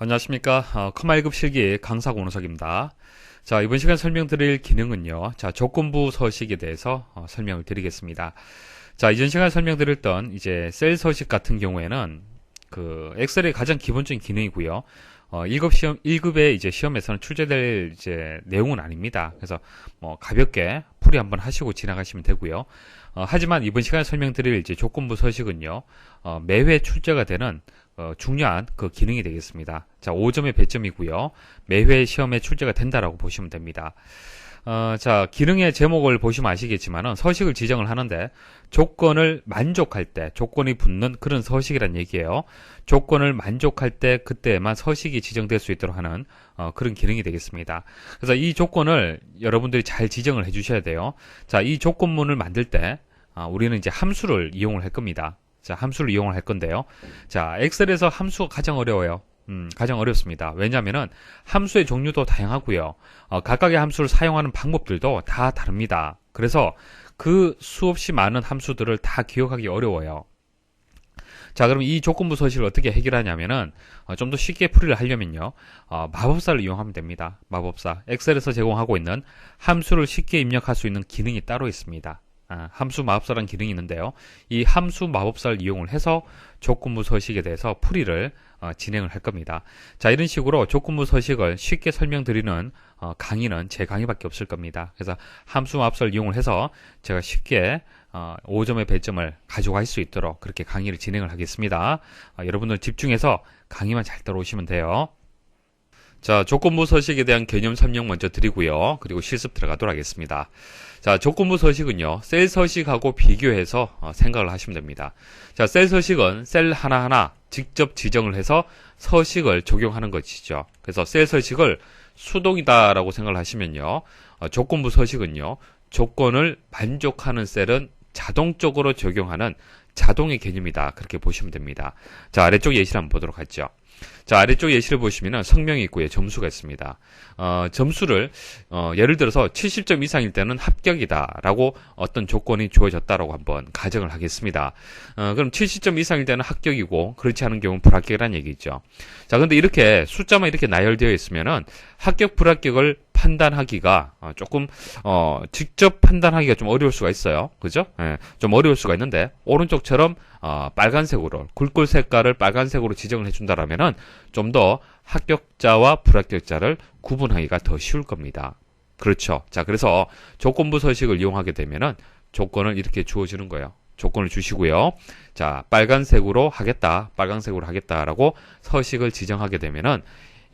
안녕하십니까. 컴1급 실기 강사 권호석입니다. 자, 이번 시간 설명드릴 기능은요. 자, 조건부 서식에 대해서 설명을 드리겠습니다. 자, 이전 시간에 설명드렸던 이제 셀 서식 같은 경우에는 그 엑셀의 가장 기본적인 기능이고요. 1급의 이제 시험에서는 출제될 이제 내용은 아닙니다. 그래서 뭐 가볍게 풀이 한번 하시고 지나가시면 되고요. 하지만 이번 시간에 설명드릴 이제 조건부 서식은요. 매회 출제가 되는 중요한 그 기능이 되겠습니다. 자, 5점의 배점이고요. 매회 시험에 출제가 된다라고 보시면 됩니다. 자, 기능의 제목을 보시면 아시겠지만은 서식을 지정을 하는데 조건을 만족할 때 조건이 붙는 그런 서식이란 얘기예요. 조건을 만족할 때 그때만 서식이 지정될 수 있도록 하는 그런 기능이 되겠습니다. 그래서 이 조건을 여러분들이 잘 지정을 해 주셔야 돼요. 자, 이 조건문을 만들 때 우리는 이제 함수를 이용을 할 겁니다. 자, 함수를 이용을 할 건데요. 자, 엑셀에서 함수가 가장 어려워요. 가장 어렵습니다. 왜냐하면은 함수의 종류도 다양하고요. 각각의 함수를 사용하는 방법들도 다 다릅니다. 그래서 그 수없이 많은 함수들을 다 기억하기 어려워요. 자, 그럼 이 조건부 서식을 어떻게 해결하냐면은 좀 더 쉽게 풀이를 하려면요. 마법사를 이용하면 됩니다. 마법사. 엑셀에서 제공하고 있는 함수를 쉽게 입력할 수 있는 기능이 따로 있습니다. 함수 마법사라는 기능이 있는데요. 이 함수 마법사를 이용을 해서 조건부 서식에 대해서 풀이를 진행을 할 겁니다. 자, 이런 식으로 조건부 서식을 쉽게 설명드리는 강의는 제 강의밖에 없을 겁니다. 그래서 함수 마법사를 이용을 해서 제가 쉽게 5점의 배점을 가져갈 수 있도록 그렇게 강의를 진행을 하겠습니다. 여러분들 집중해서 강의만 잘 따라오시면 돼요. 자, 조건부 서식에 대한 개념 설명 먼저 드리고요. 그리고 실습 들어가도록 하겠습니다. 자, 조건부 서식은요, 셀 서식하고 비교해서 생각을 하시면 됩니다. 자, 셀 서식은 셀 하나하나 직접 지정을 해서 서식을 적용하는 것이죠. 그래서 셀 서식을 수동이다라고 생각을 하시면요, 조건부 서식은요, 조건을 만족하는 셀은 자동적으로 적용하는 자동의 개념이다. 그렇게 보시면 됩니다. 자, 아래쪽 예시를 한번 보도록 하죠. 자, 아래쪽 예시를 보시면은 성명이 있고요. 점수가 있습니다. 점수를, 예를 들어서 70점 이상일 때는 합격이다라고 어떤 조건이 주어졌다라고 한번 가정을 하겠습니다. 그럼 70점 이상일 때는 합격이고, 그렇지 않은 경우는 불합격이라는 얘기죠. 자, 근데 이렇게 숫자만 이렇게 나열되어 있으면은 합격, 불합격을 판단하기가 조금 직접 판단하기가 좀 어려울 수가 있어요. 그죠? 예, 좀 어려울 수가 있는데 오른쪽처럼 빨간색으로 굵골 색깔을 빨간색으로 지정을 해준다라면은 좀 더 합격자와 불합격자를 구분하기가 더 쉬울 겁니다. 그렇죠. 자, 그래서 조건부 서식을 이용하게 되면은 조건을 이렇게 주어주는 거예요. 조건을 주시고요. 자, 빨간색으로 하겠다라고 서식을 지정하게 되면은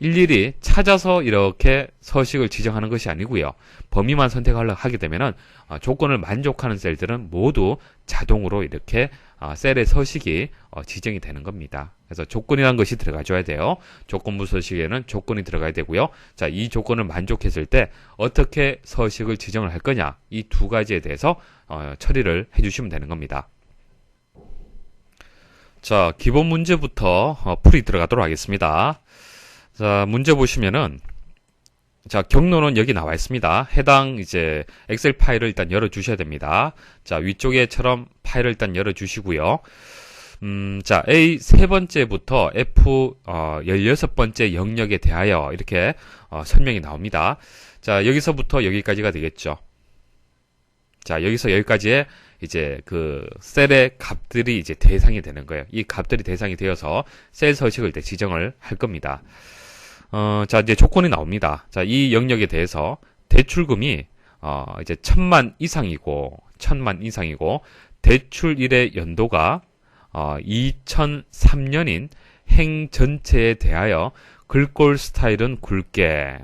일일이 찾아서 이렇게 서식을 지정하는 것이 아니고요. 범위만 선택하게 되면은 조건을 만족하는 셀들은 모두 자동으로 이렇게 셀의 서식이 지정이 되는 겁니다. 그래서 조건이라는 것이 들어가줘야 돼요. 조건부 서식에는 조건이 들어가야 되고요. 자, 이 조건을 만족했을 때 어떻게 서식을 지정을 할 거냐, 이 두 가지에 대해서 처리를 해주시면 되는 겁니다. 자, 기본 문제부터 풀이 들어가도록 하겠습니다. 자, 문제 보시면은, 자, 경로는 여기 나와 있습니다. 해당 이제 엑셀 파일을 일단 열어 주셔야 됩니다. 자, 위쪽에처럼 파일을 일단 열어 주시고요. 자, A 세 번째부터 F 16번째 영역에 대하여 이렇게 설명이 나옵니다. 자, 여기서부터 여기까지가 되겠죠. 자, 여기서 여기까지의 이제 그 셀의 값들이 이제 대상이 되는 거예요. 이 값들이 대상이 되어서 셀 서식을 이제 지정을 할 겁니다. 자, 이제 조건이 나옵니다. 자, 이 영역에 대해서 대출금이, 이제 1000만 이상이고, 대출일의 연도가, 2003년인 행 전체에 대하여 글꼴 스타일은 굵게,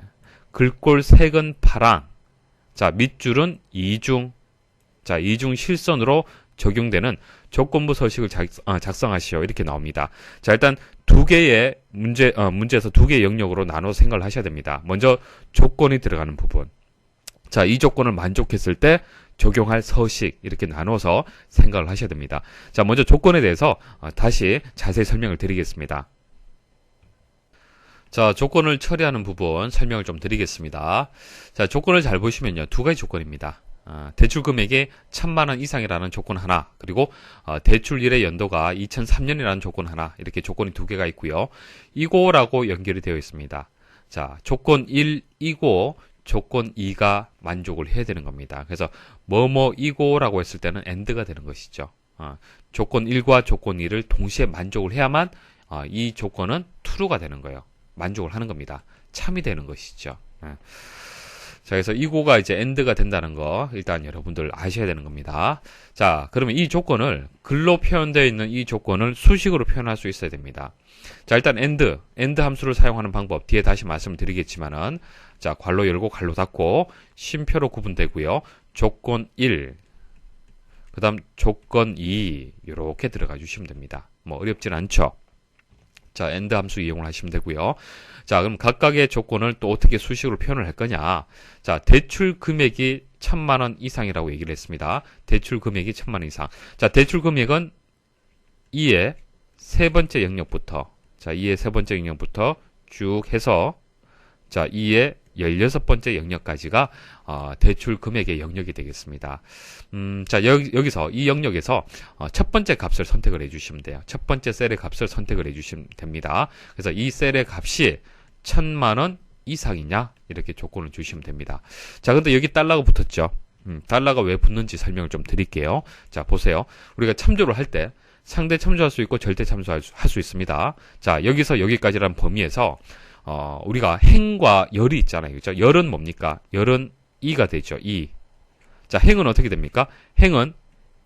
글꼴 색은 파랑, 자, 밑줄은 이중 실선으로 적용되는 조건부 서식을 작성하시오. 이렇게 나옵니다. 자, 일단 두 개의 문제에서 두 개의 영역으로 나눠 생각을 하셔야 됩니다. 먼저 조건이 들어가는 부분. 자, 이 조건을 만족했을 때 적용할 서식, 이렇게 나눠서 생각을 하셔야 됩니다. 자, 먼저 조건에 대해서 다시 자세히 설명을 드리겠습니다. 자, 조건을 처리하는 부분 설명을 좀 드리겠습니다. 자, 조건을 잘 보시면요, 두 가지 조건입니다. 대출 금액이 1,000만 원 이상이라는 조건 하나, 그리고 대출일의 연도가 2003년이라는 조건 하나, 이렇게 조건이 두 개가 있고요. 이고라고 연결이 되어 있습니다. 자, 조건 1 이고, 조건 2가 만족을 해야 되는 겁니다. 그래서 뭐뭐이고라고 했을 때는 AND가 되는 것이죠. 조건 1과 조건 2를 동시에 만족을 해야만 이 조건은 true가 되는 거예요. 만족을 하는 겁니다. 참이 되는 것이죠. 자, 그래서 이고가 이제 AND가 된다는 거 일단 여러분들 아셔야 되는 겁니다. 자, 그러면 이 조건을 글로 표현되어 있는 이 조건을 수식으로 표현할 수 있어야 됩니다. 자, 일단 AND 함수를 사용하는 방법 뒤에 다시 말씀을 드리겠지만은, 자, 괄호 열고 괄호 닫고 쉼표로 구분되고요. 조건 1, 그 다음 조건 2 이렇게 들어가 주시면 됩니다. 뭐 어렵진 않죠. 자, AND 함수 이용을 하시면 되고요. 자, 그럼 각각의 조건을 또 어떻게 수식으로 표현을 할 거냐. 자, 대출 금액이 1,000만 원 이상이라고 얘기를 했습니다. 대출 금액이 1,000만 원 이상. 자, 대출 금액은 2의 세 번째 영역부터, 자, 2의 세 번째 영역부터 쭉 해서, 자, 2의 16번째 영역까지가 대출 금액의 영역이 되겠습니다. 자, 여기서 이 영역에서 첫 번째 값을 선택을 해주시면 돼요. 첫 번째 셀의 값을 선택을 해주시면 됩니다. 그래서 이 셀의 값이 1,000만 원 이상이냐, 이렇게 조건을 주시면 됩니다. 자, 근데 여기 달러가 붙었죠. 달러가 왜 붙는지 설명을 좀 드릴게요. 자, 보세요. 우리가 참조를 할 때 상대 참조할 수 있고 절대 참조할 수 있습니다. 자, 여기서 여기까지라는 범위에서 우리가 행과 열이 있잖아요. 그죠? 열은 뭡니까? 열은 2가 되죠. 2. 자, 행은 어떻게 됩니까? 행은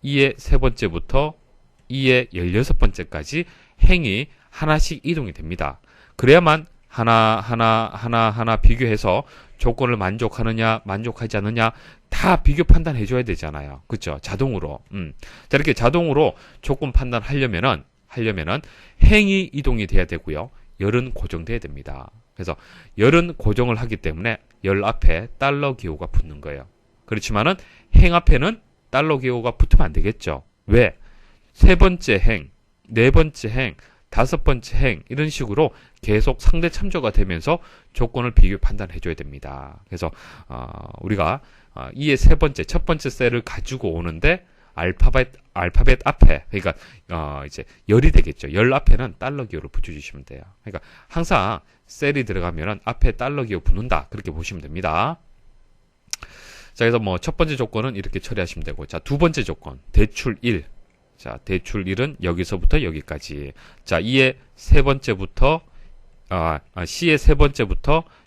2의 세 번째부터 2의 16번째까지 행이 하나씩 이동이 됩니다. 그래야만 하나 비교해서 조건을 만족하느냐, 만족하지 않느냐, 다 비교 판단해 줘야 되잖아요. 그쵸? 자동으로. 자, 이렇게 자동으로 조건 판단하려면은 행이 이동이 돼야 되고요. 열은 고정돼야 됩니다. 그래서 열은 고정을 하기 때문에 열 앞에 달러 기호가 붙는 거예요. 그렇지만은 행 앞에는 달러 기호가 붙으면 안 되겠죠. 왜? 세 번째 행, 네 번째 행, 다섯 번째 행, 이런 식으로 계속 상대 참조가 되면서 조건을 비교 판단해 줘야 됩니다. 그래서 우리가 이의 세 번째, 첫 번째 셀을 가지고 오는데 알파벳 앞에, 그러니까 이제 열이 되겠죠. 열 앞에는 달러 기호를 붙여주시면 돼요. 그러니까 항상 셀이 들어가면은 앞에 달러 기호 붙는다, 그렇게 보시면 됩니다. 자, 그래서 뭐 첫 번째 조건은 이렇게 처리하시면 되고, 자, 두 번째 조건 대출 1. 자, 대출 1은 여기서부터 여기까지. 자, C의 세 번째부터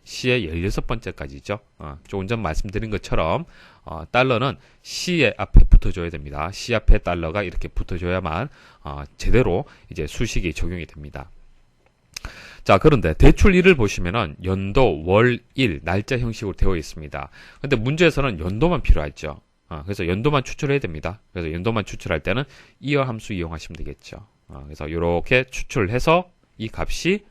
C의 16번째까지죠. 조금 전 말씀드린 것처럼 달러는 C의 앞에 붙어줘야 됩니다. C 앞에 달러가 이렇게 붙어줘야만 제대로 이제 수식이 적용이 됩니다. 자, 그런데 대출 1을 보시면은 연도, 월, 일, 날짜 형식으로 되어 있습니다. 근데 문제에서는 연도만 필요하죠. 그래서 연도만 추출해야 됩니다. 그래서 연도만 추출할 때는 이어 함수 이용하시면 되겠죠. 그래서 이렇게 추출해서 이 값이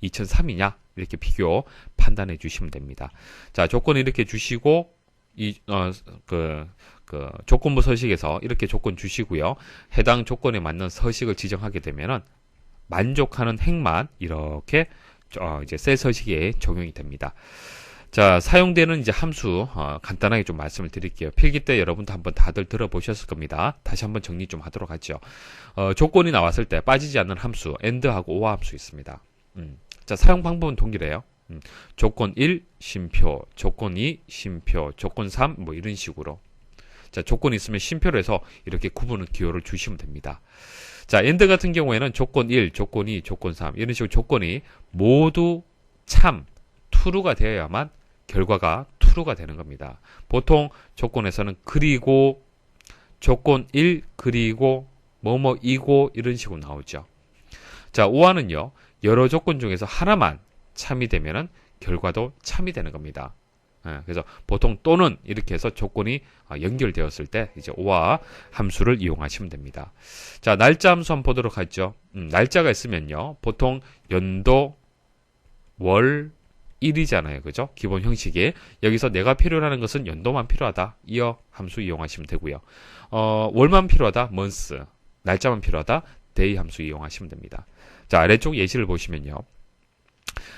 2003이냐, 이렇게 비교 판단해 주시면 됩니다. 자, 조건 이렇게 주시고, 조건부 서식에서 이렇게 조건 주시고요. 해당 조건에 맞는 서식을 지정하게 되면은 만족하는 행만 이렇게 이제 셀 서식에 적용이 됩니다. 자, 사용되는 이제 함수 간단하게 좀 말씀을 드릴게요. 필기 때 여러분도 한번 다들 들어보셨을 겁니다. 다시 한번 정리 좀 하도록 하죠. 조건이 나왔을 때 빠지지 않는 함수 AND하고 OR 함수 있습니다. 자, 사용 방법은 동일해요. 조건 1 쉼표, 조건 2 쉼표, 조건 3 뭐 이런 식으로. 자, 조건이 있으면 쉼표로 해서 이렇게 구분을 기호를 주시면 됩니다. 자, AND 같은 경우에는 조건 1, 조건 2, 조건 3 이런 식으로 조건이 모두 참 true가 되어야만 결과가 true가 되는 겁니다. 보통 조건에서는 그리고 조건 1 그리고 뭐뭐이고 이런 식으로 나오죠. 자, OR는요. 여러 조건 중에서 하나만 참이 되면은 결과도 참이 되는 겁니다. 그래서 보통 또는 이렇게 해서 조건이 연결되었을 때 이제 OR 함수를 이용하시면 됩니다. 자, 날짜 함수 한번 보도록 하죠. 날짜가 있으면요. 보통 연도, 월, 일이잖아요. 그죠? 기본 형식이. 여기서 내가 필요로 하는 것은 연도만 필요하다. 이어 함수 이용하시면 되고요. 월만 필요하다. month. 날짜만 필요하다. day 함수 이용하시면 됩니다. 자, 아래쪽 예시를 보시면요.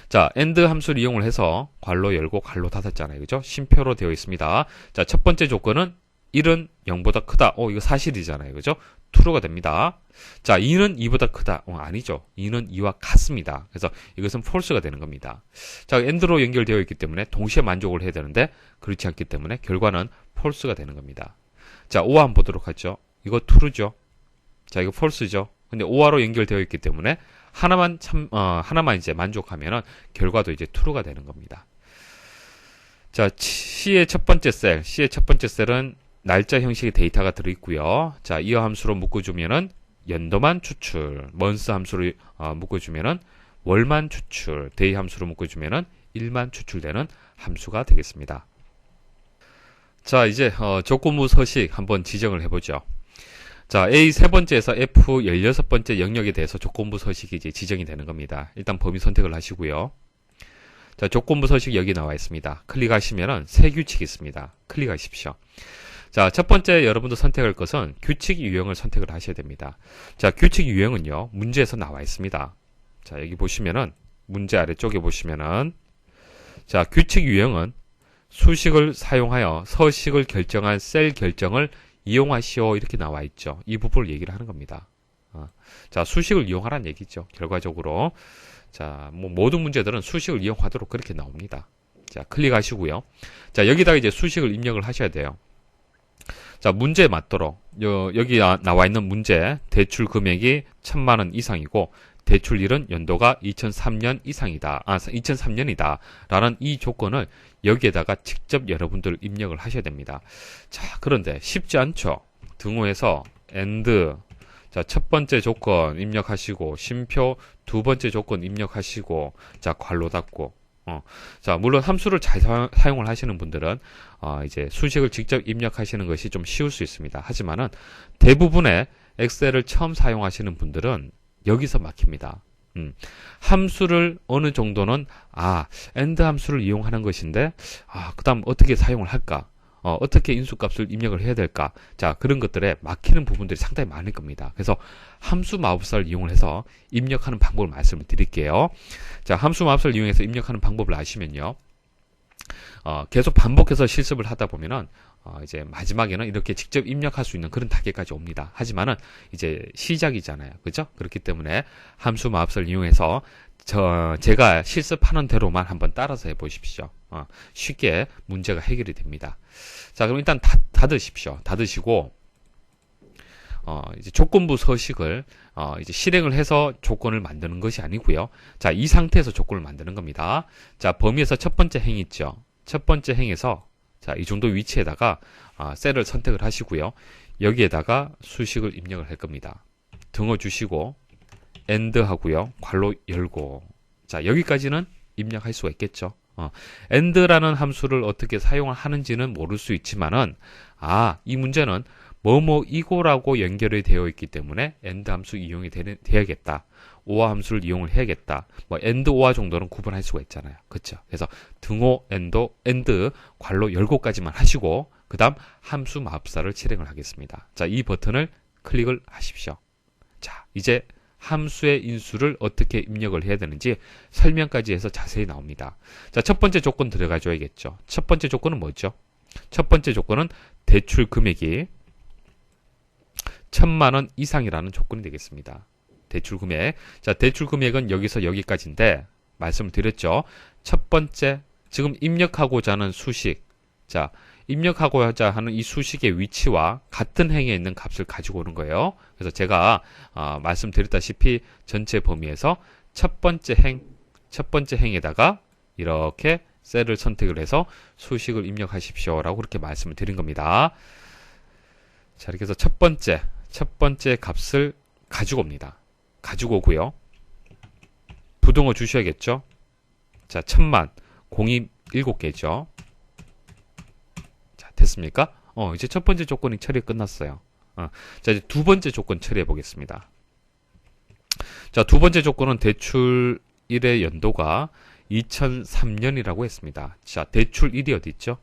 자, AND 함수를 이용을 해서 괄호 열고 괄호 닫았잖아요. 그죠? 쉼표로 되어 있습니다. 자, 첫 번째 조건은 1은 0보다 크다. 이거 사실이잖아요. 그죠? true가 됩니다. 자, 2는 2보다 크다. 아니죠. 2는 2와 같습니다. 그래서 이것은 false가 되는 겁니다. 자, AND로 연결되어 있기 때문에 동시에 만족을 해야 되는데 그렇지 않기 때문에 결과는 false가 되는 겁니다. 자, OR 한번 보도록 하죠. 이거 true죠. 자, 이거 false죠. 근데 OR로 연결되어 있기 때문에 하나만 이제 만족하면은 결과도 이제 true가 되는 겁니다. 자, C의 첫 번째 셀은 날짜 형식의 데이터가 들어있고요. 자, 이어 함수로 묶어주면은 연도만 추출, month 함수로 묶어주면은 월만 추출, day 함수로 묶어주면은 일만 추출되는 함수가 되겠습니다. 자, 이제 조건부 서식 한번 지정을 해보죠. 자, A 세 번째에서 F 16번째 영역에 대해서 조건부 서식이 이제 지정이 되는 겁니다. 일단 범위 선택을 하시고요. 자, 조건부 서식 여기 나와 있습니다. 클릭하시면은 새 규칙이 있습니다. 클릭하십시오. 자, 첫 번째 여러분도 선택할 것은 규칙 유형을 선택을 하셔야 됩니다. 자, 규칙 유형은요, 문제에서 나와 있습니다. 자, 여기 보시면은, 문제 아래쪽에 보시면은, 자, 규칙 유형은 수식을 사용하여 서식을 결정한 셀 결정을 이용하시오. 이렇게 나와 있죠. 이 부분을 얘기를 하는 겁니다. 자, 수식을 이용하라는 얘기죠. 결과적으로. 자, 모든 문제들은 수식을 이용하도록 그렇게 나옵니다. 자, 클릭하시고요. 자, 여기다가 이제 수식을 입력을 하셔야 돼요. 자, 문제에 맞도록 여기 나와 있는 문제 대출 금액이 1,000,000원 이상이고 대출일은 연도가 2003년 이상이다. 2003년이다. 라는 이 조건을 여기에다가 직접 여러분들 입력을 하셔야 됩니다. 자, 그런데 쉽지 않죠. 등호에서 AND 자, 첫 번째 조건 입력하시고 쉼표 두 번째 조건 입력하시고 자, 괄호 닫고 자, 물론 함수를 잘 사용을 하시는 분들은 이제 수식을 직접 입력하시는 것이 좀 쉬울 수 있습니다. 하지만은 대부분의 엑셀을 처음 사용하시는 분들은 여기서 막힙니다. 함수를 어느 정도는 AND 함수를 이용하는 것인데 그다음 어떻게 사용을 할까? 어떻게 인수값을 입력을 해야 될까? 자, 그런 것들에 막히는 부분들이 상당히 많을 겁니다. 그래서 함수 마법사를 이용을 해서 입력하는 방법을 말씀을 드릴게요. 자, 함수 마법사를 이용해서 입력하는 방법을 아시면요. 계속 반복해서 실습을 하다 보면은 이제 마지막에는 이렇게 직접 입력할 수 있는 그런 단계까지 옵니다. 하지만은 이제 시작이잖아요. 그죠? 그렇기 때문에 함수 마법사를 이용해서 제가 실습하는 대로만 한번 따라서 해보십시오. 쉽게 문제가 해결이 됩니다. 자, 그럼 일단 닫으십시오. 닫으시고, 이제 조건부 서식을, 이제 실행을 해서 조건을 만드는 것이 아니고요. 자, 이 상태에서 조건을 만드는 겁니다. 자, 범위에서 첫 번째 행 있죠. 첫 번째 행에서, 자, 이 정도 위치에다가, 셀을 선택을 하시고요. 여기에다가 수식을 입력을 할 겁니다. 등호 주시고, AND 하고요. 괄호 열고. 자, 여기까지는 입력할 수가 있겠죠. AND라는 함수를 어떻게 사용을 하는지는 모를 수 있지만은, 이 문제는 뭐뭐이고라고 연결이 되어 있기 때문에 AND 함수 이용이 돼야겠다. OR 함수를 이용을 해야겠다. AND, OR 정도는 구분할 수가 있잖아요. 그렇죠? 그래서 등호, AND, 괄호 열고까지만 하시고, 그 다음 함수 마법사를 실행을 하겠습니다. 자, 이 버튼을 클릭을 하십시오. 자, 이제 함수의 인수를 어떻게 입력을 해야 되는지 설명까지 해서 자세히 나옵니다. 자, 첫 번째 조건 들어가 줘야겠죠. 첫 번째 조건은 뭐죠? 첫 번째 조건은 대출 금액이 1,000,000원 이상이라는 조건이 되겠습니다. 대출 금액. 자, 대출 금액은 여기서 여기까지인데 말씀을 드렸죠. 첫 번째 지금 입력하고자 하는 수식. 자, 입력하고자 하는 이 수식의 위치와 같은 행에 있는 값을 가지고 오는 거예요. 그래서 제가 말씀드렸다시피 전체 범위에서 첫 번째 행에다가 이렇게 셀을 선택을 해서 수식을 입력하십시오 라고 그렇게 말씀을 드린 겁니다. 자, 이렇게 해서 첫 번째 값을 가지고 옵니다. 가지고 오고요. 부등호 주셔야겠죠. 자, 1,000,000 공이 7개죠. 자, 됐습니까? 이제 첫 번째 조건이 처리 끝났어요. 자, 이제 두 번째 조건 처리해 보겠습니다. 자, 두 번째 조건은 대출일의 연도가 2003년이라고 했습니다. 자, 대출일이 어디 있죠?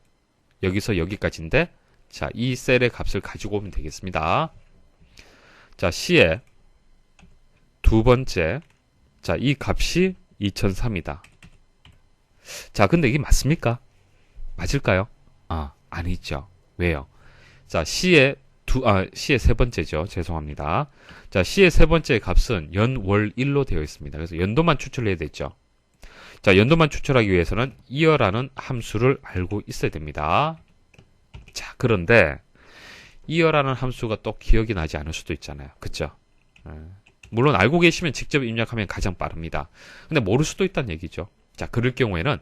여기서 여기까지인데, 자, 이 셀의 값을 가지고 오면 되겠습니다. 자, C의 두 번째, 자, 이 값이 2003이다. 자, 근데 이게 맞습니까? 맞을까요? 아니죠. 왜요? 자, C의 세 번째죠. 죄송합니다. 자, C의 세 번째 값은 연, 월, 일로 되어 있습니다. 그래서 연도만 추출해야 되죠. 자, 연도만 추출하기 위해서는 year라는 함수를 알고 있어야 됩니다. 자, 그런데 year라는 함수가 또 기억이 나지 않을 수도 있잖아요. 그쵸? 물론 알고 계시면 직접 입력하면 가장 빠릅니다. 근데 모를 수도 있다는 얘기죠. 자, 그럴 경우에는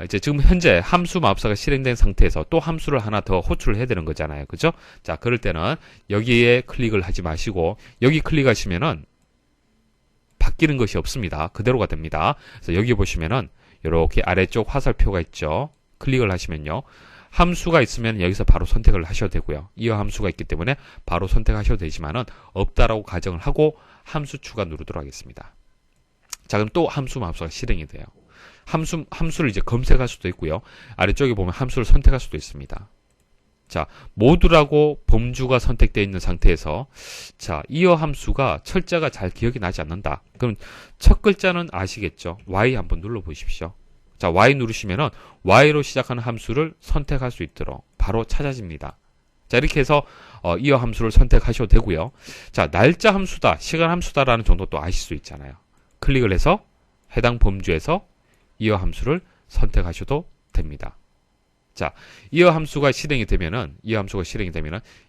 이제 지금 현재 함수 마법사가 실행된 상태에서 또 함수를 하나 더 호출을 해야 되는 거잖아요. 그죠? 자, 그럴 때는 여기에 클릭을 하지 마시고 여기 클릭하시면은 바뀌는 것이 없습니다. 그대로가 됩니다. 그래서 여기 보시면은 이렇게 아래쪽 화살표가 있죠. 클릭을 하시면요. 함수가 있으면 여기서 바로 선택을 하셔도 되고요. 이 함수가 있기 때문에 바로 선택하셔도 되지만은 없다라고 가정을 하고 함수 추가 누르도록 하겠습니다. 자, 그럼 또 함수 마법사가 실행이 돼요. 함수를 이제 검색할 수도 있고요. 아래쪽에 보면 함수를 선택할 수도 있습니다. 자, 모두라고 범주가 선택되어 있는 상태에서 자, 이어 함수가 철자가 잘 기억이 나지 않는다. 그럼 첫 글자는 아시겠죠? Y 한번 눌러 보십시오. 자, Y 누르시면은 Y로 시작하는 함수를 선택할 수 있도록 바로 찾아집니다. 자, 이렇게 해서 이어 함수를 선택하셔도 되고요. 자, 날짜 함수다, 시간 함수다라는 정도 또 아실 수 있잖아요. 클릭을 해서 해당 범주에서 이어 함수를 선택하셔도 됩니다. 자, 이어 함수가 실행이 되면은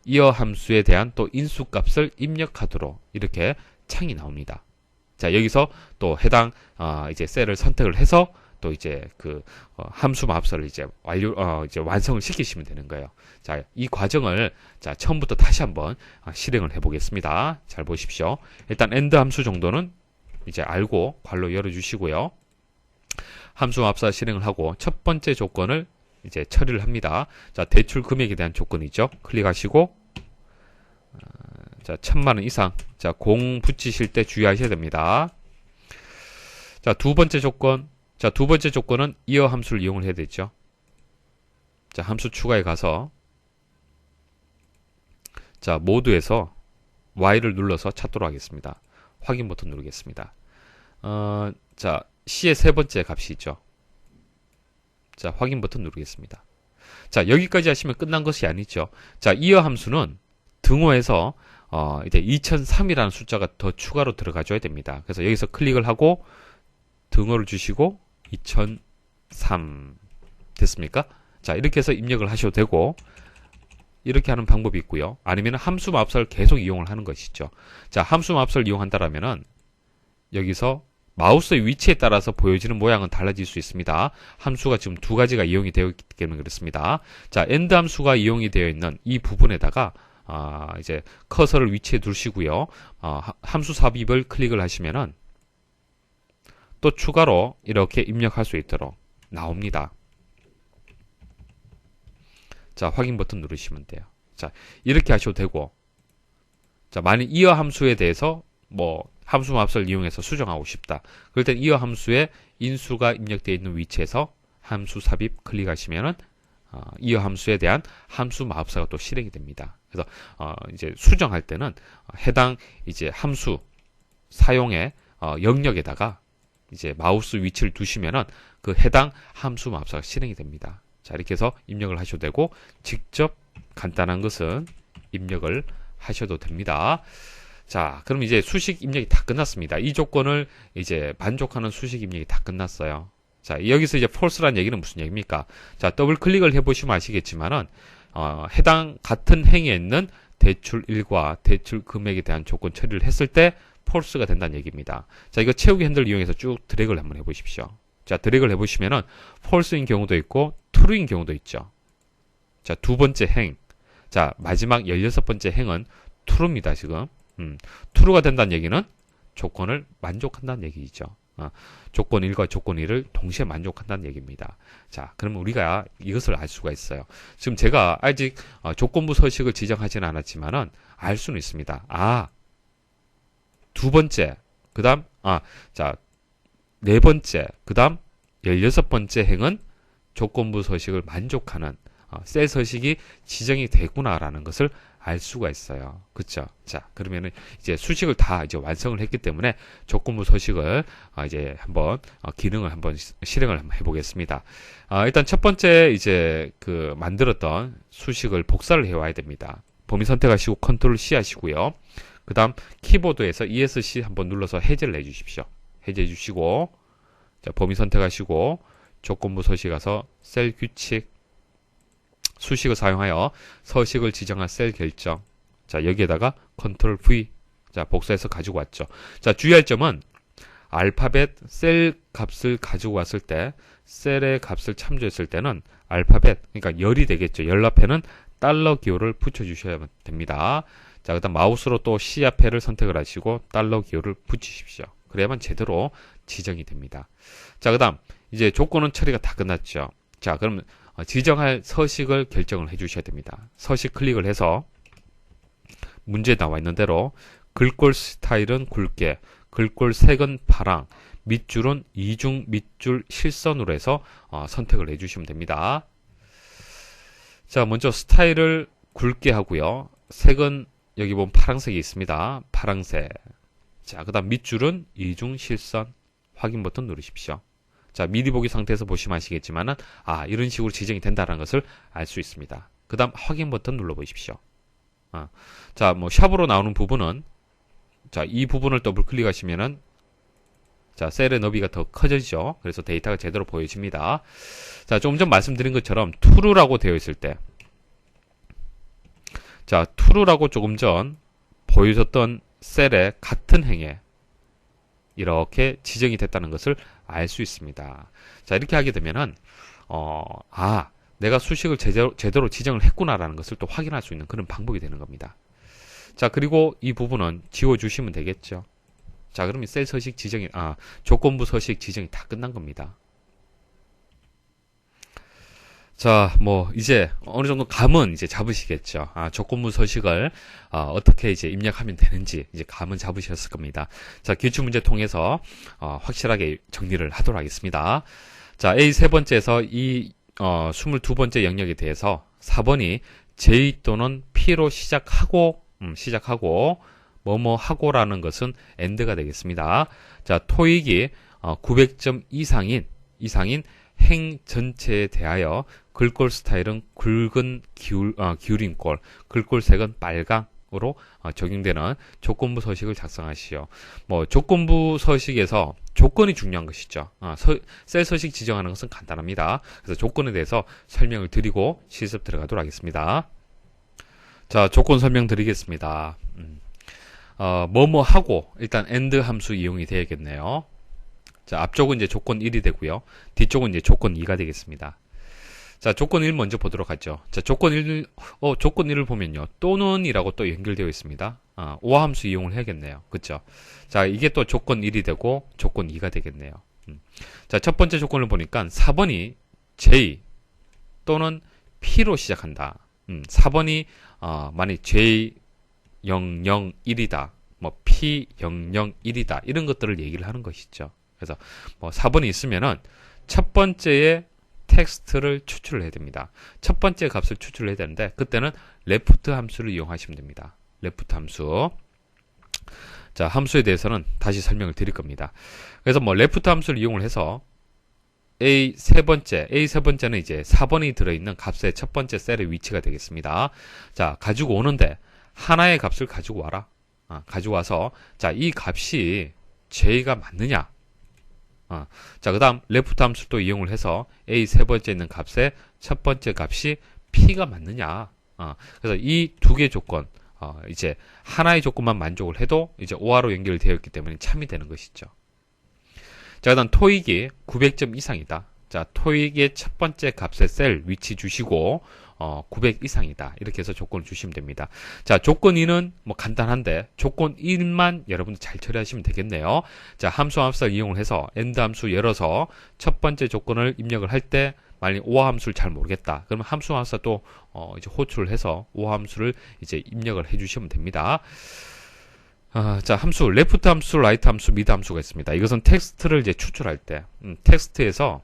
이어 함수에 대한 또 인수값을 입력하도록 이렇게 창이 나옵니다. 자, 여기서 또 해당 이제 셀을 선택을 해서 또 이제 그 함수 마법사를 이제 이제 완성을 시키시면 되는 거예요. 자, 이 과정을 자, 처음부터 다시 한번 실행을 해 보겠습니다. 잘 보십시오. 일단 end 함수 정도는 이제 알고 괄호 열어 주시고요. 함수 마법사 실행을 하고 첫 번째 조건을 이제 처리를 합니다. 자, 대출 금액에 대한 조건이죠. 클릭하시고 자, 1000만원 이상. 자, 공 붙이실 때 주의하셔야 됩니다. 자, 두 번째 조건. 자, 두 번째 조건은 이어 함수를 이용을 해야 되죠. 자, 함수 추가에 가서 자, 모두에서 Y를 눌러서 찾도록 하겠습니다. 확인 버튼 누르겠습니다. 자, C의 세 번째 값이 있죠. 자, 확인 버튼 누르겠습니다. 자, 여기까지 하시면 끝난 것이 아니죠. 자, 이어 함수는 등호에서 이제 2003이라는 숫자가 더 추가로 들어가줘야 됩니다. 그래서 여기서 클릭을 하고 등호를 주시고 2003 됐습니까? 자, 이렇게 해서 입력을 하셔도 되고 이렇게 하는 방법이 있고요. 아니면 함수 마법사를 계속 이용을 하는 것이죠. 자, 함수 마법사를 이용한다라면은 여기서 마우스의 위치에 따라서 보여지는 모양은 달라질 수 있습니다. 함수가 지금 두 가지가 이용이 되어 있기 때문에 그렇습니다. 자, end 함수가 이용이 되어 있는 이 부분에다가 이제 커서를 위치해 두시고요. 함수 삽입을 클릭을 하시면은 또 추가로 이렇게 입력할 수 있도록 나옵니다. 자, 확인 버튼 누르시면 돼요. 자, 이렇게 하셔도 되고, 자, 만약 이어 함수에 대해서 함수 마법사를 이용해서 수정하고 싶다. 그럴 땐 이어 함수에 인수가 입력되어 있는 위치에서 함수 삽입 클릭하시면은 이어 함수에 대한 함수 마법사가 또 실행이 됩니다. 그래서 이제 수정할 때는 해당 이제 함수 사용의 영역에다가 이제 마우스 위치를 두시면은 그 해당 함수 마법사가 실행이 됩니다. 자, 이렇게 해서 입력을 하셔도 되고 직접 간단한 것은 입력을 하셔도 됩니다. 자, 그럼 이제 수식 입력이 다 끝났습니다. 이 조건을 이제 만족하는 수식 입력이 다 끝났어요. 자, 여기서 이제 false란 얘기는 무슨 얘기입니까? 자, 더블 클릭을 해보시면 아시겠지만은 해당 같은 행위에 있는 대출일과 대출 금액에 대한 조건 처리를 했을 때 false가 된다는 얘기입니다. 자, 이거 채우기 핸들을 이용해서 쭉 드래그를 한번 해보십시오. 자, 드래그를 해보시면은 false인 경우도 있고 true인 경우도 있죠. 자, 두 번째 행. 자, 마지막 16번째 행은 true입니다, 지금. true가 된다는 얘기는 조건을 만족한다는 얘기죠. 조건 1과 조건 2를 동시에 만족한다는 얘기입니다. 자, 그러면 우리가 이것을 알 수가 있어요. 지금 제가 아직 조건부 서식을 지정하지는 않았지만은 알 수는 있습니다. 두 번째, 그 다음, 자, 네 번째, 그 다음 16번째 행은 조건부 서식을 만족하는 셀 서식이 지정이 되구나라는 것을 알 수가 있어요. 그쵸? 자, 그러면은 이제 수식을 다 이제 완성을 했기 때문에 조건부 서식을 이제 한번 기능을 한번 실행을 한번 해보겠습니다. 일단 첫 번째 이제 그 만들었던 수식을 복사를 해와야 됩니다. 범위 선택하시고 컨트롤 C 하시고요. 그 다음 키보드에서 ESC 한번 눌러서 해제를 해주십시오. 해제해 주시고, 자, 범위 선택하시고 조건부 서식 가서 셀 규칙 수식을 사용하여 서식을 지정한 셀 결정. 자, 여기에다가 컨트롤 V. 자, 복사해서 가지고 왔죠. 자, 주의할 점은 알파벳 셀 값을 가지고 왔을 때, 셀의 값을 참조했을 때는 알파벳, 그러니까 열이 되겠죠. 열 앞에는 달러 기호를 붙여주셔야 됩니다. 자, 그 다음 마우스로 또 C 앞에를 선택을 하시고 달러 기호를 붙이십시오. 그래야만 제대로 지정이 됩니다. 자, 그 다음 이제 조건은 처리가 다 끝났죠. 자, 그럼 지정할 서식을 결정을 해 주셔야 됩니다. 서식 클릭을 해서 문제에 나와 있는 대로 글꼴 스타일은 굵게, 글꼴 색은 파랑, 밑줄은 이중 밑줄 실선으로 해서 선택을 해 주시면 됩니다. 자, 먼저 스타일을 굵게 하고요. 색은 여기 보면 파란색이 있습니다. 파란색. 자, 그 다음 밑줄은 이중 실선. 확인 버튼 누르십시오. 자, 미리 보기 상태에서 보시면 아시겠지만은, 이런 식으로 지정이 된다는 것을 알 수 있습니다. 그 다음 확인 버튼 눌러보십시오. 자, 뭐, 샵으로 나오는 부분은, 자, 이 부분을 더블 클릭하시면은, 자, 셀의 너비가 더 커지죠. 그래서 데이터가 제대로 보여집니다. 자, 조금 전 말씀드린 것처럼, true라고 되어 있을 때, 자, true라고 조금 전 보여줬던 셀의 같은 행에, 이렇게 지정이 됐다는 것을 알 수 있습니다. 자, 이렇게 하게 되면은 내가 수식을 제대로 지정을 했구나라는 것을 또 확인할 수 있는 그런 방법이 되는 겁니다. 자, 그리고 이 부분은 지워주시면 되겠죠. 자, 그러면 셀 서식 지정이 조건부 서식 지정이 다 끝난 겁니다. 자, 뭐 이제 어느 정도 감은 이제 잡으시겠죠. 조건부 서식을 어떻게 이제 입력하면 되는지 이제 감은 잡으셨을 겁니다. 자, 기출 문제 통해서 확실하게 정리를 하도록 하겠습니다. 자, A 세 번째에서 이 22번째 영역에 대해서 4번이 J 또는 P로 시작하고 뭐뭐 하고라는 것은 AND가 되겠습니다. 자, 토익이 900점 이상인 행 전체에 대하여 글꼴 스타일은 굵은 기울인 꼴, 글꼴 색은 빨강으로 적용되는 조건부 서식을 작성하시오. 뭐 조건부 서식에서 조건이 중요한 것이죠. 셀 서식 지정하는 것은 간단합니다. 그래서 조건에 대해서 설명을 드리고 실습 들어가도록 하겠습니다. 자, 조건 설명 드리겠습니다. 뭐뭐 하고 일단 AND 함수 이용이 되겠네요. 자, 앞쪽은 이제 조건 1이 되고요. 뒤쪽은 이제 조건 2가 되겠습니다. 자, 조건 1 먼저 보도록 하죠. 자, 조건 1을 보면요. 또는이라고 또 연결되어 있습니다. 오화 함수 이용을 해야겠네요. 그쵸? 자, 이게 또 조건 1이 되고 조건 2가 되겠네요. 자, 첫 번째 조건을 보니까 4번이 J 또는 P로 시작한다. 4번이 만약 J001이다. 뭐 P001이다. 이런 것들을 얘기를 하는 것이죠. 그래서 뭐 4번이 있으면은 첫 번째에 텍스트를 추출을 해야 됩니다. 첫 번째 값을 추출을 해야 되는데 그때는 left 함수를 이용하시면 됩니다. left 함수. 자, 함수에 대해서는 다시 설명을 드릴 겁니다. 그래서 뭐 left 함수를 이용을 해서 A 세 번째는 이제 4번이 들어있는 값의 첫 번째 셀의 위치가 되겠습니다. 자, 가지고 오는데 하나의 값을 가지고 와라. 가지고 와서 자, 이 값이 J가 맞느냐? 자, 그 다음 left 함수를 또 이용을 해서 A 세 번째 있는 값의 첫 번째 값이 P가 맞느냐. 그래서 이 두 개의 조건, 이제 하나의 조건만 만족을 해도 이제 OR로 연결되어 있기 때문에 참이 되는 것이죠. 자, 그 다음 토익이 900점 이상이다. 자, 토익의 첫 번째 값의 셀 위치 주시고 900 이상이다. 이렇게 해서 조건을 주시면 됩니다. 자, 조건 2는 뭐 간단한데 조건 1만 여러분들 잘 처리하시면 되겠네요. 자, 함수 이용을 해서 AND 함수 열어서 첫 번째 조건을 입력을 할 때 만약 오화 함수를 잘 모르겠다. 그러면 함수 또 이제 호출을 해서 오화 함수를 이제 입력을 해 주시면 됩니다. 자, 함수 left 함수, right 함수, mid 함수가 있습니다. 이것은 텍스트를 이제 추출할 때 텍스트에서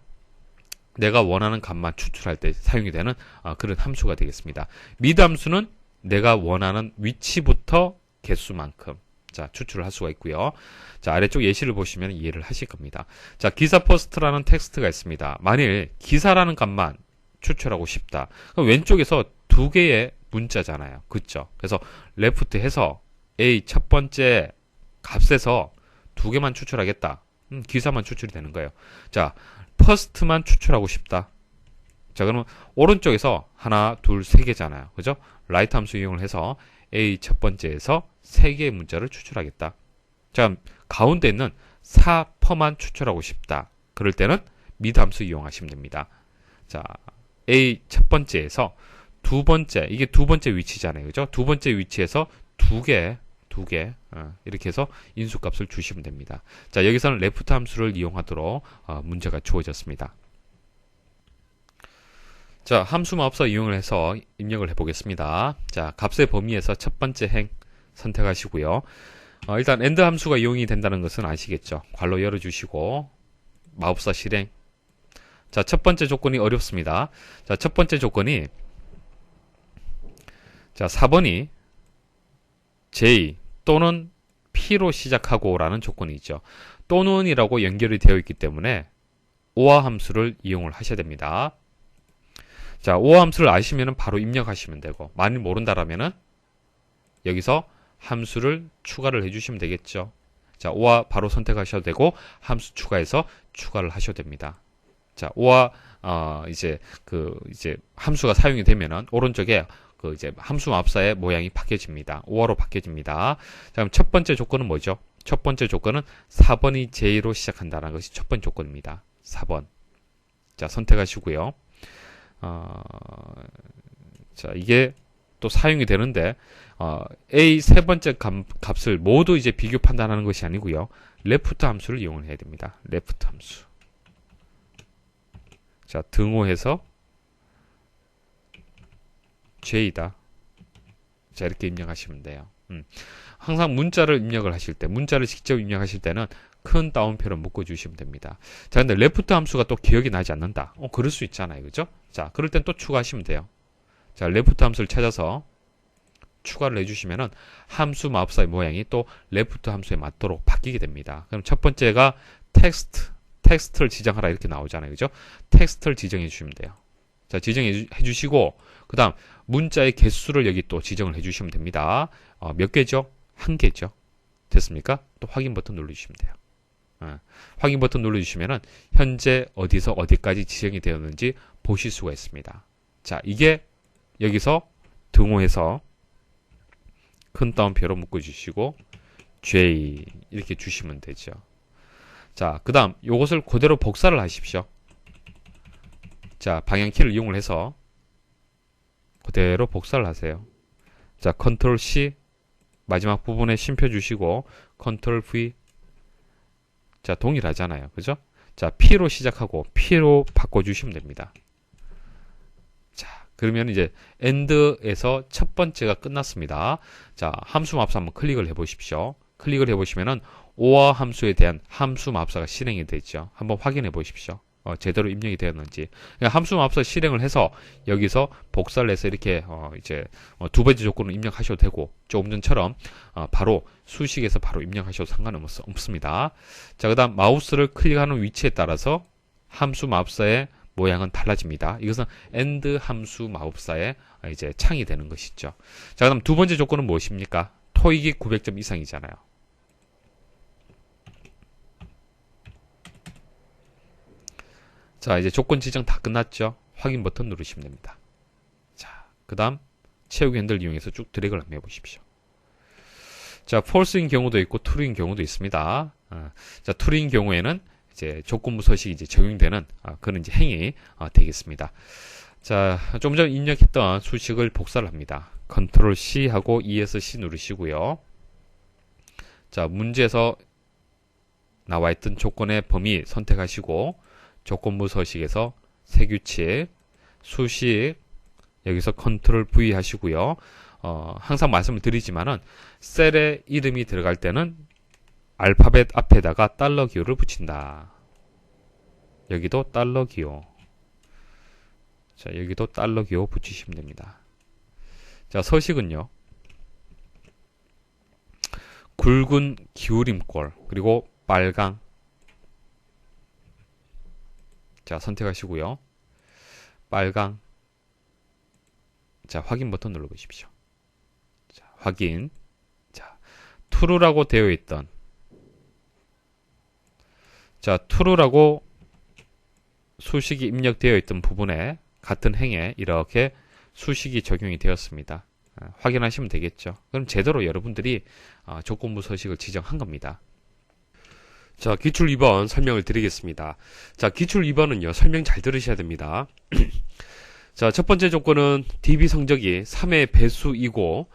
내가 원하는 값만 추출할 때 사용이 되는 그런 함수가 되겠습니다. mid 함수는 내가 원하는 위치부터 개수만큼 자, 추출을 할 수가 있고요. 자, 아래쪽 예시를 보시면 이해를 하실 겁니다. 자, 기사 포스트라는 텍스트가 있습니다. 만일 기사라는 값만 추출하고 싶다. 그럼 왼쪽에서 두 개의 문자잖아요. 그쵸? 그래서 레프트 해서 A 첫 번째 값에서 두 개만 추출하겠다. 기사만 추출이 되는 거예요. 자, 퍼스트만 추출하고 싶다. 자, 그러면 오른쪽에서 하나, 둘, 세 개잖아요. 그죠? 라이트 함수 이용을 해서 A 첫 번째에서 세 개의 문자를 추출하겠다. 자, 가운데 있는 4퍼만 추출하고 싶다. 그럴 때는 미드 함수 이용하시면 됩니다. 자, A 첫 번째에서 두 번째, 이게 두 번째 위치잖아요. 그죠? 두 번째 위치에서 두 개, 이렇게 해서 인수값을 주시면 됩니다. 자, 여기서는 레프트 함수를 이용하도록 문제가 주어졌습니다. 자, 함수 마법사 이용을 해서 입력을 해보겠습니다. 자, 값의 범위에서 첫 번째 행 선택하시고요. 일단 AND 함수가 이용이 된다는 것은 아시겠죠? 괄호 열어주시고 마법사 실행. 자, 첫 번째 조건이 어렵습니다. 자, 첫 번째 조건이 자, 4번이 J 또는 P로 시작하고 라는 조건이 있죠. 또는이라고 연결이 되어 있기 때문에 OR 함수를 이용을 하셔야 됩니다. 자, OR 함수를 아시면 바로 입력하시면 되고, 만일 모른다라면은 여기서 함수를 추가를 해주시면 되겠죠. 자, OR 바로 선택하셔도 되고, 함수 추가해서 추가를 하셔도 됩니다. 자, OR 이제 함수가 사용이 되면은 오른쪽에 이제 함수 마법사의 모양이 바뀌어집니다. OR로 바뀌어집니다. 자, 그럼 첫 번째 조건은 뭐죠? 첫 번째 조건은 4번이 J로 시작한다는 것이 첫 번째 조건입니다. 4번. 자, 선택하시고요. 자, 이게 또 사용이 되는데, A 세 번째 값을 모두 이제 비교 판단하는 것이 아니고요. 레프트 함수를 이용을 해야 됩니다. 레프트 함수. 자, 등호해서 J다. 자, 이렇게 입력하시면 돼요. 항상 문자를 입력을 하실 때, 문자를 직접 입력하실 때는 큰 따옴표를 묶어주시면 됩니다. 자, 근데 레프트 함수가 또 기억이 나지 않는다. 그럴 수 있잖아요. 그죠? 자, 그럴 땐 또 추가하시면 돼요. 자, 레프트 함수를 찾아서 추가를 해주시면은 함수 마법사의 모양이 또 레프트 함수에 맞도록 바뀌게 됩니다. 그럼 첫 번째가 텍스트를 지정하라 이렇게 나오잖아요. 그죠? 텍스트를 지정해 주시면 돼요. 자, 지정해 주시고, 그 다음, 문자의 개수를 여기 또 지정을 해 주시면 됩니다. 몇 개죠? 한 개죠. 됐습니까? 또 확인 버튼 눌러주시면 돼요. 확인 버튼 눌러주시면은, 현재 어디서 어디까지 지정이 되었는지 보실 수가 있습니다. 자, 이게 여기서 등호해서 큰 따옴표로 묶어주시고, J, 이렇게 주시면 되죠. 자, 그 다음, 요것을 그대로 복사를 하십시오. 자, 방향키를 이용을 해서 그대로 복사를 하세요. 자, 컨트롤 C 마지막 부분에 쉼표 주시고 컨트롤 V. 자, 동일하잖아요. 그죠? 자, P로 시작하고 P로 바꿔 주시면 됩니다. 자, 그러면 이제 AND에서 첫 번째가 끝났습니다. 자, 함수 마법사 한번 클릭을 해 보십시오. 클릭을 해 보시면은 OR 함수에 대한 함수 마법사가 실행이 되죠. 한번 확인해 보십시오. 제대로 입력이 되었는지. 그러니까 함수 마법사 실행을 해서 여기서 복사를 해서 이렇게 두 번째 조건을 입력하셔도 되고, 조금 전처럼 바로 수식에서 바로 입력하셔도 상관은 없습니다. 자, 그다음 마우스를 클릭하는 위치에 따라서 함수 마법사의 모양은 달라집니다. 이것은 AND 함수 마법사의 이제 창이 되는 것이죠. 자, 그다음 두 번째 조건은 무엇입니까? 토익이 900점 이상이잖아요. 자, 이제 조건 지정 다 끝났죠? 확인 버튼 누르시면 됩니다. 자, 그 다음 채우기 핸들 이용해서 쭉 드래그를 한번 해보십시오. 자, false인 경우도 있고 true인 경우도 있습니다. 자, true인 경우에는 이제 조건부 서식이 이제 적용되는 그런 이제 행위 되겠습니다. 자, 좀 전 입력했던 수식을 복사를 합니다. 컨트롤 C 하고 ESC 누르시고요. 자, 문제에서 나와 있던 조건의 범위 선택하시고 조건부 서식에서 세규칙, 수식, 여기서 컨트롤 V 하시고요. 항상 말씀을 드리지만은 셀의 이름이 들어갈 때는 알파벳 앞에다가 달러 기호를 붙인다. 여기도 달러 기호. 자, 여기도 달러 기호 붙이시면 됩니다. 자, 서식은요. 굵은 기울임꼴 그리고 빨강. 자, 선택하시고요. 빨강. 자, 확인 버튼 눌러보십시오. 자, 확인. 자, true라고 되어 있던 자, true라고 수식이 입력되어 있던 부분에 같은 행에 이렇게 수식이 적용이 되었습니다. 확인하시면 되겠죠. 그럼 제대로 여러분들이 조건부 서식을 지정한 겁니다. 자, 기출 2번 설명을 드리겠습니다. 자, 기출 2번은요, 설명 잘 들으셔야 됩니다. 자, 첫 번째 조건은 DB 성적이 3의 배수이고,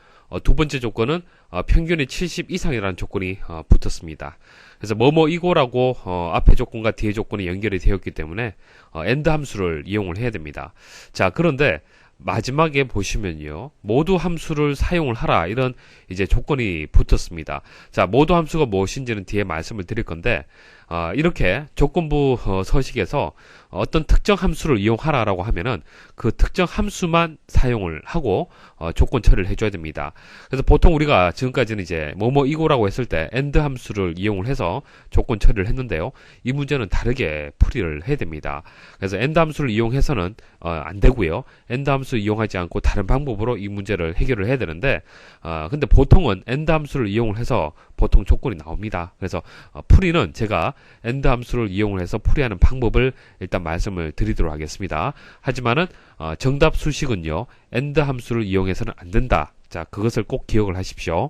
두 번째 조건은 평균이 70 이상이라는 조건이 붙었습니다. 그래서 뭐뭐이고라고 앞에 조건과 뒤에 조건이 연결이 되었기 때문에 AND 함수를 이용을 해야 됩니다. 자, 그런데 마지막에 보시면요, 모두 함수를 사용을 하라, 이런 이제 조건이 붙었습니다. 자, 모두 함수가 무엇인지는 뒤에 말씀을 드릴 건데, 이렇게 조건부 서식에서 어떤 특정 함수를 이용하라라고 하면은 그 특정 함수만 사용을 하고 조건 처리를 해줘야 됩니다. 그래서 보통 우리가 지금까지는 이제 뭐뭐이고라고 했을 때 AND 함수를 이용을 해서 조건 처리를 했는데요, 이 문제는 다르게 풀이를 해야 됩니다. 그래서 AND 함수를 이용해서는 안 되고요, AND 함수 이용하지 않고 다른 방법으로 이 문제를 해결을 해야 되는데, 근데 보통은 AND 함수를 이용을 해서 보통 조건이 나옵니다. 그래서 풀이는 제가 AND 함수를 이용을 해서 풀이하는 방법을 일단 말씀을 드리도록 하겠습니다. 하지만은 정답 수식은요, AND 함수를 이용해서는 안 된다. 자, 그것을 꼭 기억을 하십시오.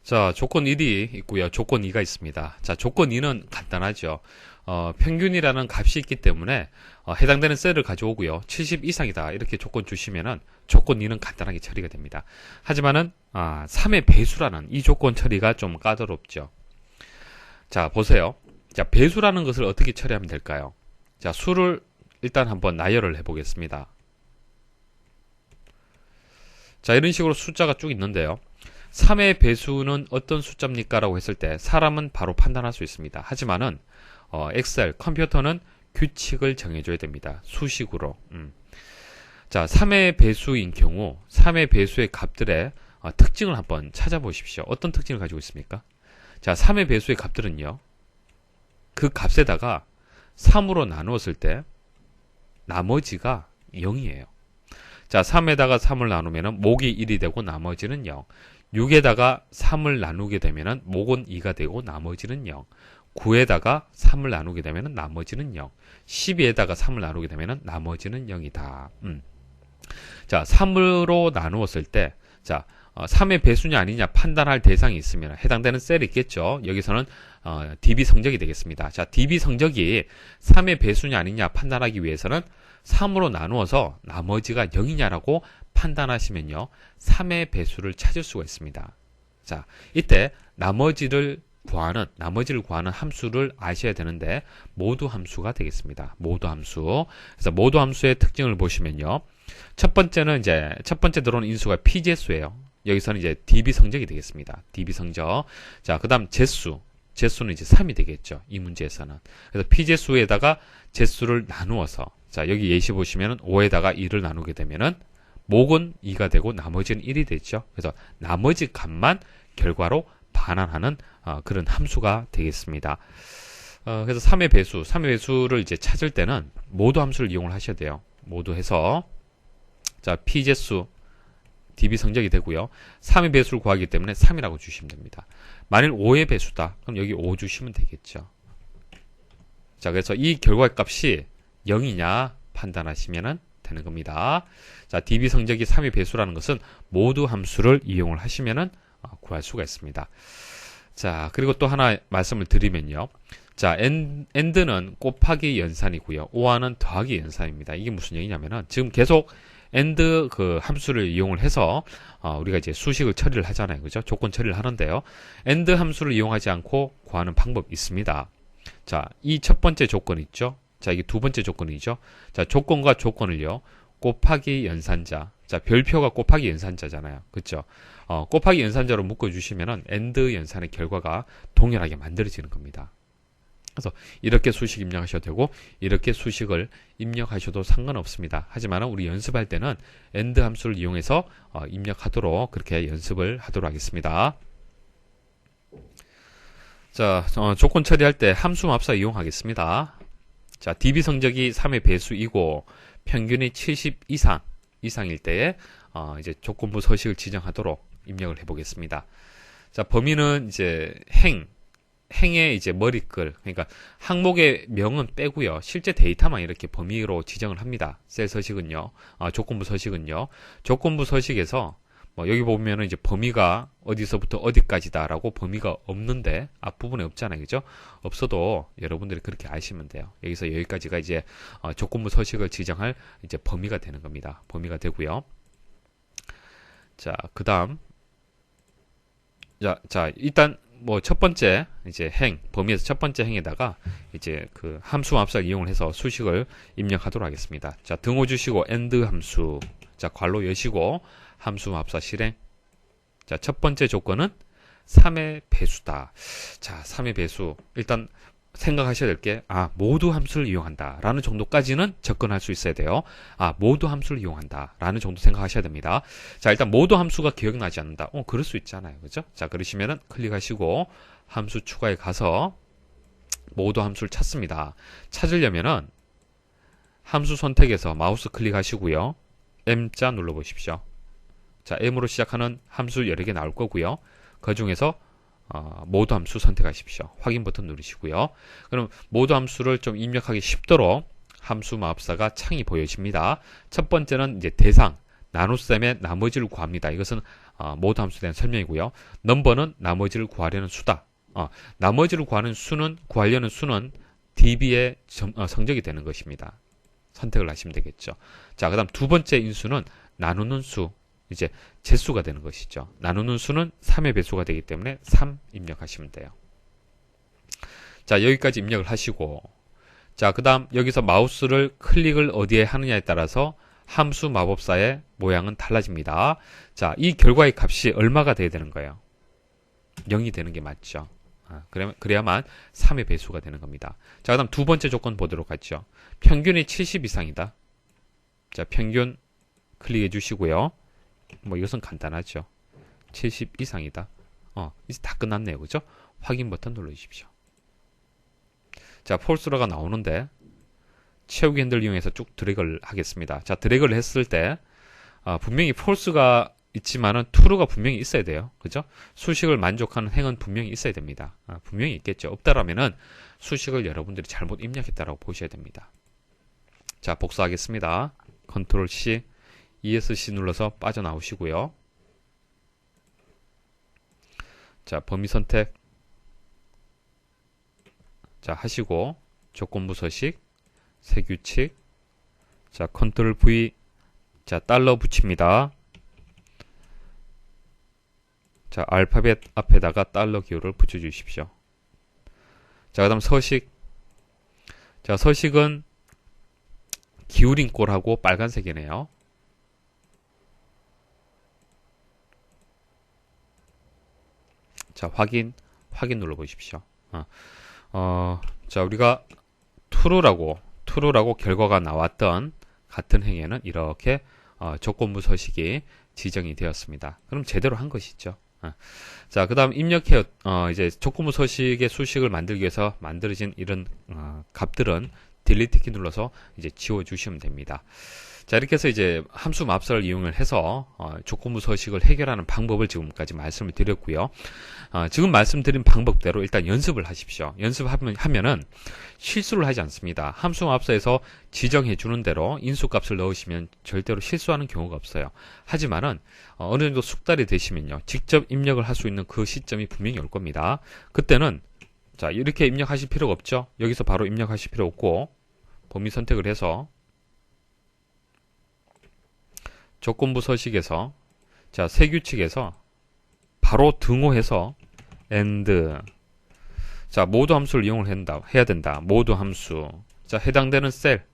자, 조건 1이 있고요. 조건 2가 있습니다. 자, 조건 2는 간단하죠. 평균이라는 값이 있기 때문에 해당되는 셀을 가져오고요. 70 이상이다, 이렇게 조건 주시면은 조건 2는 간단하게 처리가 됩니다. 하지만은 3의 배수라는 이 조건 처리가 좀 까다롭죠. 자, 보세요. 자, 배수라는 것을 어떻게 처리하면 될까요? 자, 수를 일단 한번 나열을 해보겠습니다. 자, 이런 식으로 숫자가 쭉 있는데요, 3의 배수는 어떤 숫자입니까? 라고 했을 때 사람은 바로 판단할 수 있습니다. 하지만은 엑셀, 컴퓨터는 규칙을 정해줘야 됩니다. 수식으로. 자, 3의 배수인 경우 3의 배수의 값들의 특징을 한번 찾아보십시오. 어떤 특징을 가지고 있습니까? 자, 3의 배수의 값들은요, 그 값에다가 3으로 나누었을 때 나머지가 0이에요. 자, 3에다가 3을 나누면 목이 1이 되고 나머지는 0. 6에다가 3을 나누게 되면 목은 2가 되고 나머지는 0. 9에다가 3을 나누게 되면 나머지는 0. 12에다가 3을 나누게 되면 나머지는 0이다. 자, 3으로 나누었을 때, 자, 3의 배수냐 아니냐 판단할 대상이 있으면 해당되는 셀이 있겠죠. 여기서는 DB 성적이 되겠습니다. 자, DB 성적이 3의 배수냐 아니냐 판단하기 위해서는 3으로 나누어서 나머지가 0이냐라고 판단하시면요, 3의 배수를 찾을 수가 있습니다. 자, 이때 나머지를 구하는 함수를 아셔야 되는데 모두 함수가 되겠습니다. 모두 함수. 그래서 모두 함수의 특징을 보시면요, 첫 번째 들어오는 인수가 p재수예요. 여기서는 이제 DB 성적이 되겠습니다. DB 성적. 자, 그 다음 재수는 이제 3이 되겠죠. 이 문제에서는. 그래서 p재수에다가 재수를 나누어서, 자, 여기 예시 보시면은 5에다가 2를 나누게 되면은 목은 2가 되고 나머지는 1이 되죠. 그래서 나머지 값만 결과로 반환하는 그런 함수가 되겠습니다. 그래서 3의 배수를 이제 찾을 때는 모두 함수를 이용을 하셔야 돼요. 모두 해서, 자, p재수 DB 성적이 되고요. 3의 배수를 구하기 때문에 3이라고 주시면 됩니다. 만일 5의 배수다, 그럼 여기 5 주시면 되겠죠. 자, 그래서 이 결과 값이 0이냐 판단하시면 되는 겁니다. 자, DB 성적이 3의 배수라는 것은 모두 함수를 이용을 하시면 구할 수가 있습니다. 자, 그리고 또 하나 말씀을 드리면요. 자, AND는 곱하기 연산이고요. OR는 더하기 연산입니다. 이게 무슨 얘기냐면은 지금 계속 AND 그 함수를 이용을 해서 우리가 이제 수식을 처리를 하잖아요. 그죠? 조건 처리를 하는데요. AND 함수를 이용하지 않고 구하는 방법이 있습니다. 자, 이 첫 번째 조건 있죠? 자, 이게 두 번째 조건이죠? 자, 조건과 조건을요, 곱하기 연산자. 자, 별표가 곱하기 연산자잖아요. 그쵸? 곱하기 연산자로 묶어주시면은 AND 연산의 결과가 동일하게 만들어지는 겁니다. 그래서 이렇게 수식 입력하셔도 되고 이렇게 수식을 입력하셔도 상관없습니다. 하지만 우리 연습할 때는 AND 함수를 이용해서 입력하도록 그렇게 연습을 하도록 하겠습니다. 자, 조건 처리할 때 함수 맙사 이용하겠습니다. 자, DB 성적이 3의 배수이고 평균이 70 이상일 때에 이제 조건부 서식을 지정하도록 입력을 해보겠습니다. 자, 범위는 이제 행의 이제 머리글, 그러니까 항목의 명은 빼고요. 실제 데이터만 이렇게 범위로 지정을 합니다. 셀 서식은요. 조건부 서식은요. 조건부 서식에서 뭐 여기 보면은 이제 범위가 어디서부터 어디까지다라고 범위가 없는데 앞부분에 없잖아요. 그죠? 없어도 여러분들이 그렇게 아시면 돼요. 여기서 여기까지가 이제 조건부 서식을 지정할 이제 범위가 되는 겁니다. 범위가 되고요. 자, 그다음 자, 일단 뭐 첫 번째 이제 범위에서 첫 번째 행에다가 이제 그 함수 맙사를 이용을 해서 수식을 입력하도록 하겠습니다. 자, 등호 주시고 AND 함수, 자, 괄호 여시고 함수 맙사 실행. 자, 첫 번째 조건은 3의 배수다. 자, 3의 배수. 일단 생각하셔야 될 게, 모두 함수를 이용한다. 라는 정도까지는 접근할 수 있어야 돼요. 모두 함수를 이용한다. 라는 정도 생각하셔야 됩니다. 자, 일단 모두 함수가 기억나지 않는다. 그럴 수 있잖아요. 그죠? 자, 그러시면은 클릭하시고 함수 추가에 가서 모두 함수를 찾습니다. 찾으려면은 함수 선택에서 마우스 클릭하시고요. M자 눌러보십시오. 자, M으로 시작하는 함수 여러 개 나올 거고요. 그 중에서 모두 함수 선택하십시오. 확인 버튼 누르시고요. 그럼 모두 함수를 좀 입력하기 쉽도록 함수 마법사가 창이 보여집니다. 첫 번째는 이제 대상, 나눗셈의 나머지를 구합니다. 이것은 모두 함수에 대한 설명이고요. 넘버는 나머지를 구하려는 수다. 나머지를 구하려는 수는 DB의 성적이 되는 것입니다. 선택을 하시면 되겠죠. 자, 그 다음 두 번째 인수는 나누는 수, 이제 제수가 되는 것이죠. 나누는 수는 3의 배수가 되기 때문에 3 입력하시면 돼요. 자, 여기까지 입력을 하시고, 자, 그 다음 여기서 마우스를 클릭을 어디에 하느냐에 따라서 함수 마법사의 모양은 달라집니다. 자, 이 결과의 값이 얼마가 돼야 되는 거예요? 0이 되는 게 맞죠. 그래야만 3의 배수가 되는 겁니다. 자, 그 다음 두 번째 조건 보도록 하죠. 평균이 70 이상이다. 자, 평균 클릭해 주시고요. 뭐 이것은 간단하죠. 70 이상이다. 이제 다 끝났네요. 그죠? 확인 버튼 눌러주십시오. 자, 폴스로가 나오는데 채우기 핸들 이용해서 쭉 드래그를 하겠습니다. 자, 드래그를 했을 때 분명히 폴스가 있지만은 true가 분명히 있어야 돼요. 그죠? 수식을 만족하는 행은 분명히 있어야 됩니다. 분명히 있겠죠. 없다라면은 수식을 여러분들이 잘못 입력했다라고 보셔야 됩니다. 자, 복사하겠습니다. 컨트롤 C, ESC 눌러서 빠져나오시고요. 자, 범위 선택. 자, 하시고 조건부 서식, 새 규칙. 자, 컨트롤 V. 자, 달러 붙입니다. 자, 알파벳 앞에다가 달러 기호를 붙여 주십시오. 자, 그다음 서식. 자, 서식은 기울인 꼴하고 빨간색이네요. 자, 확인 눌러 보십시오. 자, 우리가 true라고 결과가 나왔던 같은 행에는 이렇게 조건부 서식이 지정이 되었습니다. 그럼 제대로 한 것이죠. 자, 그 다음 입력해, 이제 조건부 서식의 수식을 만들기 위해서 만들어진 이런 값들은 딜리트 키 눌러서 이제 지워주시면 됩니다. 자, 이렇게 해서 이제 함수 맙사를 이용을 해서 조건부 서식을 해결하는 방법을 지금까지 말씀을 드렸고요. 지금 말씀드린 방법대로 일단 연습을 하십시오. 연습하면은 실수를 하지 않습니다. 함수 맙사에서 지정해 주는 대로 인수값을 넣으시면 절대로 실수하는 경우가 없어요. 하지만은 어느 정도 숙달이 되시면요, 직접 입력을 할 수 있는 그 시점이 분명히 올 겁니다. 그때는 자, 이렇게 입력하실 필요가 없죠. 여기서 바로 입력하실 필요 없고 범위 선택을 해서 조건부 서식에서 자, 새 규칙에서 바로 등호해서 AND, 자, 모두 함수를 이용을 해야 된다. 모두 함수. 자, 해당되는 셀.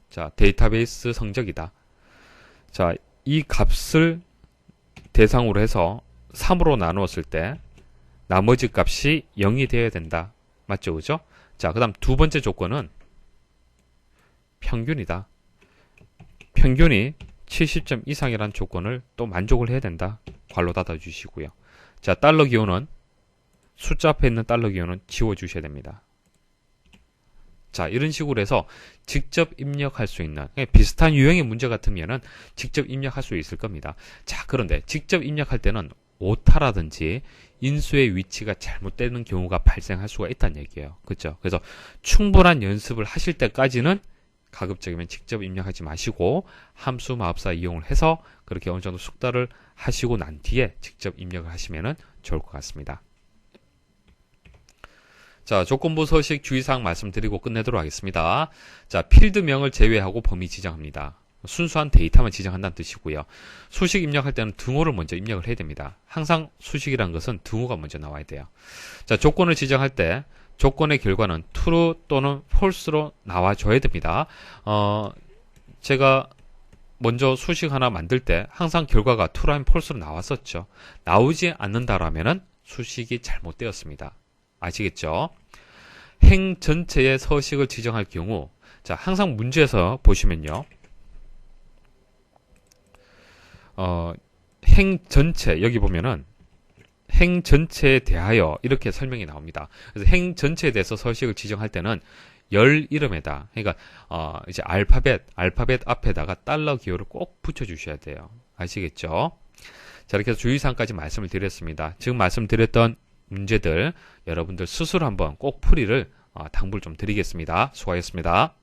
자, 데이터베이스 성적이다. 자, 이 값을 대상으로 해서 3으로 나누었을 때 나머지 값이 0이 되어야 된다. 맞죠? 그죠? 자, 그 다음 두 번째 조건은 평균이다. 평균이 70점 이상이라는 조건을 또 만족을 해야 된다. 괄호 닫아 주시고요. 자, 달러 기호는 숫자 앞에 있는 달러 기호는 지워 주셔야 됩니다. 자, 이런 식으로 해서 직접 입력할 수 있는, 비슷한 유형의 문제 같으면은 직접 입력할 수 있을 겁니다. 자, 그런데 직접 입력할 때는 오타라든지 인수의 위치가 잘못되는 경우가 발생할 수가 있다는 얘기예요. 그렇죠? 그래서 충분한 연습을 하실 때까지는 가급적이면 직접 입력하지 마시고 함수 마법사 이용을 해서 그렇게 어느 정도 숙달을 하시고 난 뒤에 직접 입력을 하시면 좋을 것 같습니다. 자, 조건부 서식 주의사항 말씀드리고 끝내도록 하겠습니다. 자, 필드명을 제외하고 범위 지정합니다. 순수한 데이터만 지정한다는 뜻이고요. 수식 입력할 때는 등호를 먼저 입력을 해야 됩니다. 항상 수식이라는 것은 등호가 먼저 나와야 돼요. 자, 조건을 지정할 때 조건의 결과는 true 또는 false로 나와줘야 됩니다. 제가 먼저 수식 하나 만들 때 항상 결과가 true 아니면 false로 나왔었죠. 나오지 않는다라면은 수식이 잘못되었습니다. 아시겠죠? 행 전체의 서식을 지정할 경우, 자, 항상 문제에서 보시면요. 행 전체, 여기 보면은 행 전체에 대하여 이렇게 설명이 나옵니다. 그래서 행 전체에 대해서 서식을 지정할 때는 열 이름에다, 그러니까 이제 알파벳 앞에다가 달러 기호를 꼭 붙여 주셔야 돼요. 아시겠죠? 자, 이렇게 해서 주의사항까지 말씀을 드렸습니다. 지금 말씀드렸던 문제들 여러분들 스스로 한번 꼭 풀이를 당부를 좀 드리겠습니다. 수고하셨습니다.